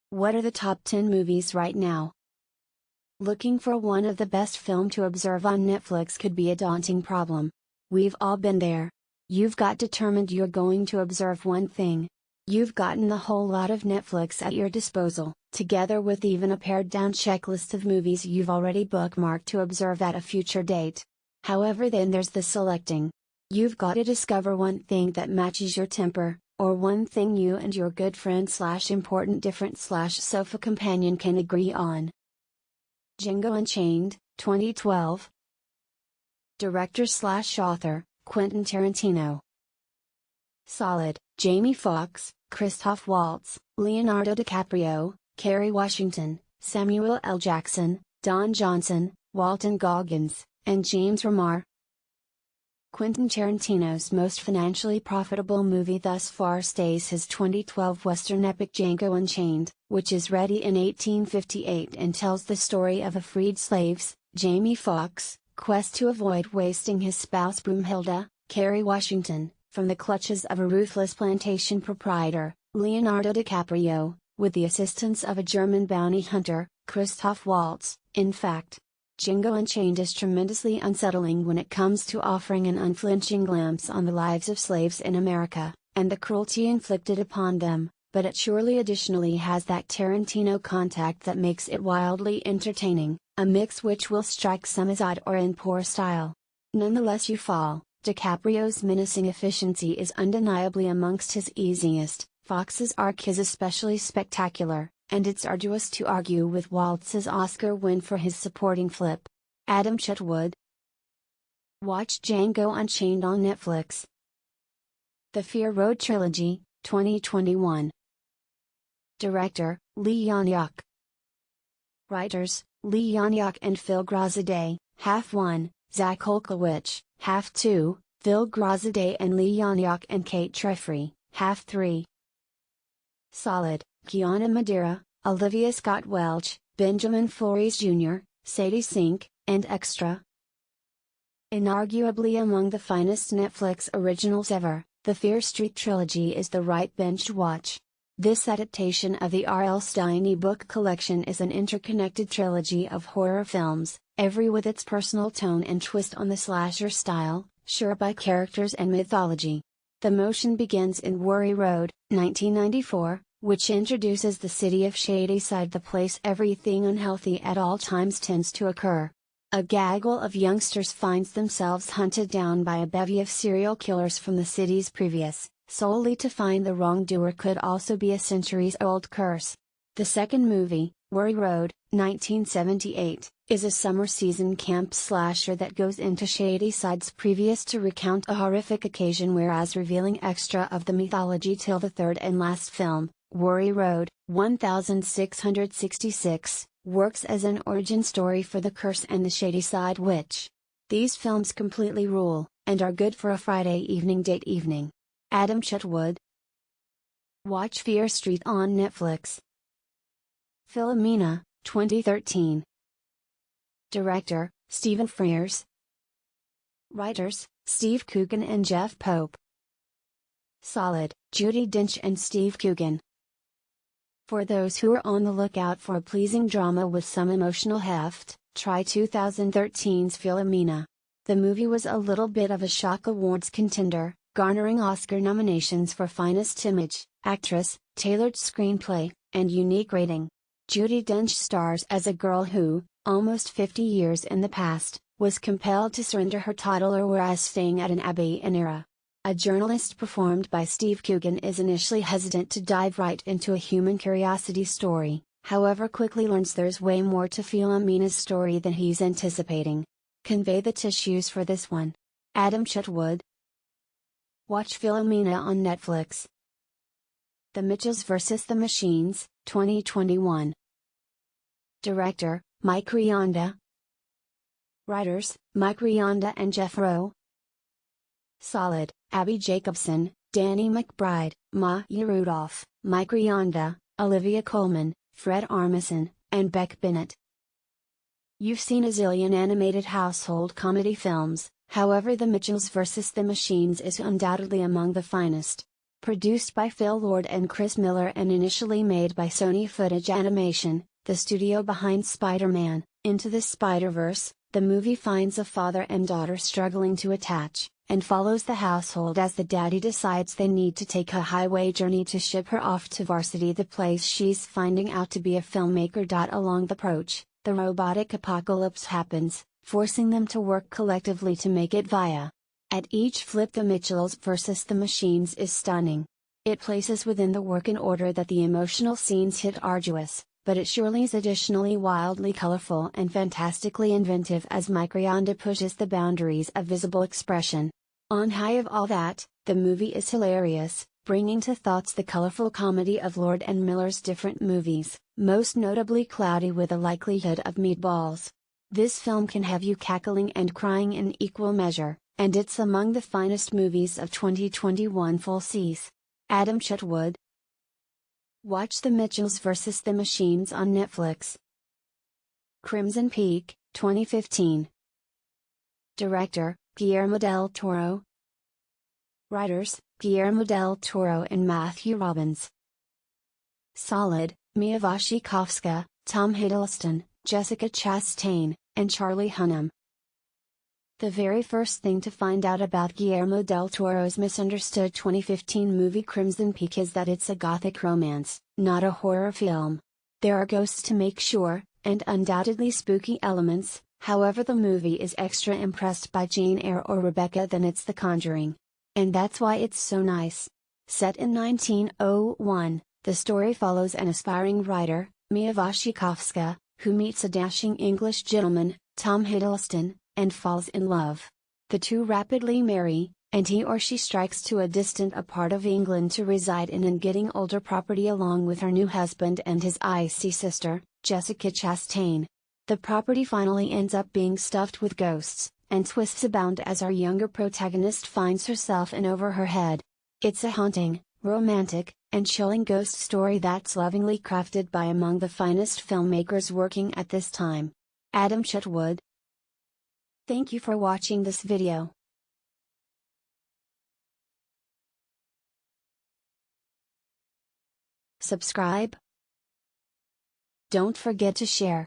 What are the top 10 movies right now? Looking for one of the best film to observe on Netflix could be a daunting problem. We've all been there. You've got determined you're going to observe one thing. You've gotten the whole lot of Netflix at your disposal, together with even a pared down checklist of movies you've already bookmarked to observe at a future date. However, then there's the selecting. You've got to discover one thing that matches your temper, or one thing you and your good friend / important different / sofa companion can agree on. Django Unchained, 2012. Director / author, Quentin Tarantino. Solid, Jamie Foxx, Christoph Waltz, Leonardo DiCaprio, Kerry Washington, Samuel L. Jackson, Don Johnson, Walton Goggins, and James Remar. Quentin Tarantino's most financially profitable movie thus far stays his 2012 Western epic Django Unchained, which is ready in 1858 and tells the story of a freed slave's, Jamie Foxx, quest to avoid wasting his spouse Broomhilda, Kerry Washington, from the clutches of a ruthless plantation proprietor, Leonardo DiCaprio, with the assistance of a German bounty hunter, Christoph Waltz. In fact, Django Unchained is tremendously unsettling when it comes to offering an unflinching glimpse on the lives of slaves in America, and the cruelty inflicted upon them, but it surely additionally has that Tarantino contact that makes it wildly entertaining, a mix which will strike some as odd or in poor style. Nonetheless, you fall. DiCaprio's menacing efficiency is undeniably amongst his easiest, Fox's arc is especially spectacular, and it's arduous to argue with Waltz's Oscar win for his supporting flip. Adam Chetwood. Watch Django Unchained on Netflix. The Fear Road Trilogy, 2021. Director, Lee Yan-hyuk. Writers, Lee Yan-hyuk and Phil Grazaday, half 1, Zach Olkowicz, half 2, Phil Grazaday and Lee Yan-hyuk and Kate Treffry, half 3. Solid, Kiana Madeira, Olivia Scott Welch, Benjamin Flores Jr., Sadie Sink, and Extra. Inarguably among the finest Netflix originals ever, the Fear Street Trilogy is the right binge watch. This adaptation of the R.L. Stine e-book collection is an interconnected trilogy of horror films, every with its personal tone and twist on the slasher style, sure by characters and mythology. The motion begins in Worry Road, 1994, which introduces the city of Shadyside, the place everything unhealthy at all times tends to occur. A gaggle of youngsters finds themselves hunted down by a bevy of serial killers from the city's previous, solely to find the wrongdoer could also be a centuries-old curse. The second movie, Worry Road, 1978, is a summer season camp slasher that goes into Shadyside's previous to recount a horrific occasion, whereas revealing extra of the mythology till the third and last film, Worry Road, 1666, works as an origin story for the curse and the Shadyside witch. These films completely rule, and are good for a Friday evening date evening. Adam Chetwood. Watch Fear Street on Netflix. Philomena, 2013. Director, Stephen Frears. Writers, Steve Coogan and Jeff Pope. Solid, Judi Dench and Steve Coogan. For those who are on the lookout for a pleasing drama with some emotional heft, try 2013's Philomena. The movie was a little bit of a shock awards contender, garnering Oscar nominations for Finest Image, Actress, Tailored Screenplay, and Unique Rating. Judi Dench stars as a girl who, almost 50 years in the past, was compelled to surrender her title or whereas staying at an abbey in Era. A journalist performed by Steve Coogan is initially hesitant to dive right into a human curiosity story, however quickly learns there's way more to Philomena's story than he's anticipating. Convey the tissues for this one. Adam Chetwood. Watch Philomena on Netflix. The Mitchells vs. the Machines, 2021. Director, Mike Rianda. Writers, Mike Rianda and Jeff Rowe. Solid, Abby Jacobson, Danny McBride, Maya Rudolph, Mike Rianda, Olivia Colman, Fred Armisen, and Beck Bennett. You've seen a zillion animated household comedy films, however The Mitchells vs. the Machines is undoubtedly among the finest. Produced by Phil Lord and Chris Miller and initially made by Sony Footage Animation, the studio behind Spider-Man, Into the Spider-Verse, the movie finds a father and daughter struggling to attach, and follows the household as the daddy decides they need to take a highway journey to ship her off to Varsity, the place she's finding out to be a filmmaker. Along the approach, the robotic apocalypse happens, forcing them to work collectively to make it via. At each flip, the Mitchells versus the machines is stunning. It places within the work in order that the emotional scenes hit arduous, but it surely is additionally wildly colorful and fantastically inventive as Mike Rianda pushes the boundaries of visible expression. On high of all that, the movie is hilarious, bringing to thoughts the colorful comedy of Lord and Miller's different movies, most notably Cloudy with a Likelihood of Meatballs. This film can have you cackling and crying in equal measure, and it's among the finest movies of 2021. Full C's. Adam Chetwood. Watch The Mitchells vs. the Machines on Netflix. Crimson Peak, 2015. Director, Guillermo del Toro. Writers, Guillermo del Toro and Matthew Robbins. Solid, Mia Wasikowska, Tom Hiddleston, Jessica Chastain, and Charlie Hunnam. The very first thing to find out about Guillermo del Toro's misunderstood 2015 movie Crimson Peak is that it's a gothic romance, not a horror film. There are ghosts to make sure, and undoubtedly spooky elements, however the movie is extra impressed by Jane Eyre or Rebecca than it's The Conjuring. And that's why it's so nice. Set in 1901, the story follows an aspiring writer, Mia Wasikowska, who meets a dashing English gentleman, Tom Hiddleston, and falls in love. The two rapidly marry, and he or she strikes to a distant part of England to reside in and getting older property along with her new husband and his icy sister, Jessica Chastain. The property finally ends up being stuffed with ghosts, and twists abound as our younger protagonist finds herself in over her head. It's a haunting, romantic, and chilling ghost story that's lovingly crafted by among the finest filmmakers working at this time. Adam Chetwood. Thank you for watching this video. Subscribe. Don't forget to share.